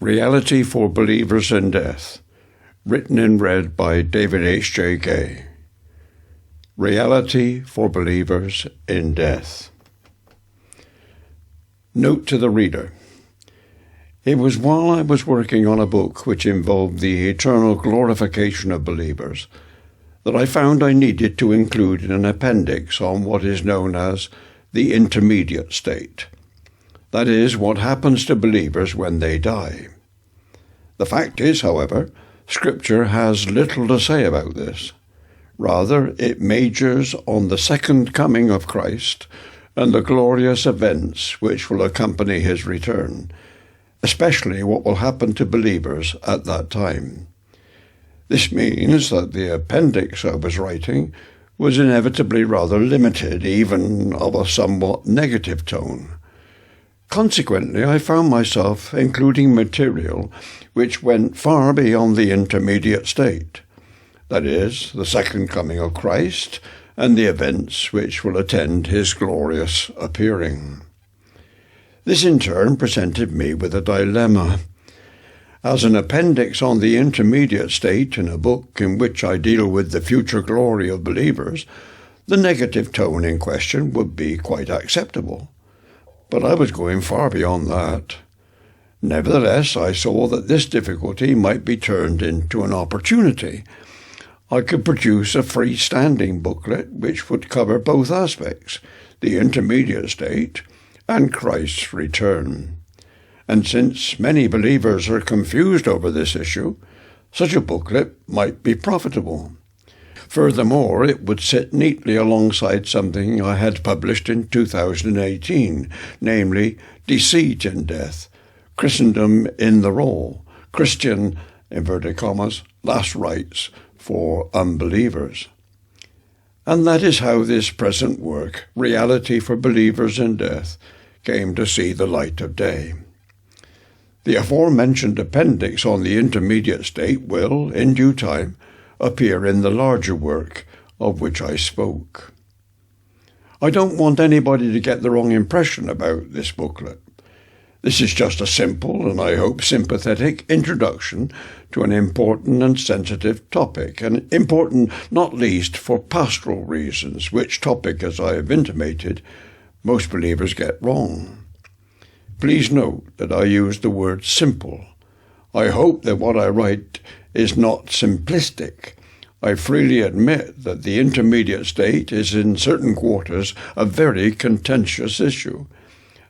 Reality for Believers in Death, written and read by David H. J. Gay. Reality for Believers in Death. Note to the reader. It was while I was working on a book which involved the eternal glorification of believers that I found I needed to include an appendix on what is known as the intermediate state. That is, what happens to believers when they die. The fact is, however, Scripture has little to say about this. Rather, it majors on the second coming of Christ and the glorious events which will accompany his return, especially what will happen to believers at that time. This means that the appendix I was writing was inevitably rather limited, even of a somewhat negative tone. Consequently, I found myself including material which went far beyond the intermediate state, that is, the second coming of Christ and the events which will attend his glorious appearing. This in turn presented me with a dilemma. As an appendix on the intermediate state in a book in which I deal with the future glory of believers, the negative tone in question would be quite acceptable. But I was going far beyond that. Nevertheless, I saw that this difficulty might be turned into an opportunity. I could produce a freestanding booklet which would cover both aspects, the intermediate state and Christ's return. And since many believers are confused over this issue, such a booklet might be profitable. Furthermore, it would sit neatly alongside something I had published in 2018, namely Deceit in Death, Christendom in the Role, Christian, inverted commas, Last Rites for Unbelievers. And that is how this present work, Reality for Believers in Death, came to see the light of day. The aforementioned appendix on the intermediate state will, in due time, appear in the larger work of which I spoke. I don't want anybody to get the wrong impression about this booklet. This is just a simple and I hope sympathetic introduction to an important and sensitive topic, and important not least for pastoral reasons, which topic, as I have intimated, most believers get wrong. Please note that I use the word simple. I hope that what I write is not simplistic. I freely admit that the intermediate state is in certain quarters a very contentious issue,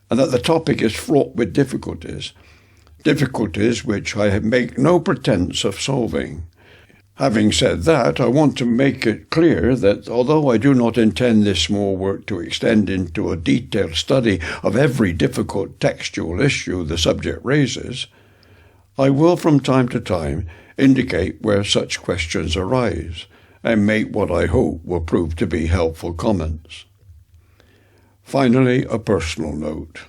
and that the topic is fraught with difficulties which I make no pretense of solving. Having said that, I want to make it clear that although I do not intend this small work to extend into a detailed study of every difficult textual issue the subject raises, I will from time to time indicate where such questions arise and make what I hope will prove to be helpful comments. Finally, a personal note.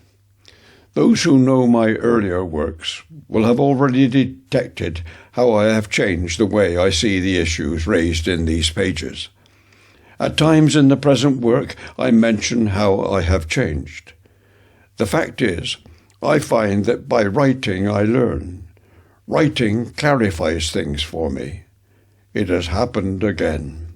Those who know my earlier works will have already detected how I have changed the way I see the issues raised in these pages. At times in the present work, I mention how I have changed. The fact is, I find that by writing I learn. Writing clarifies things for me. It has happened again.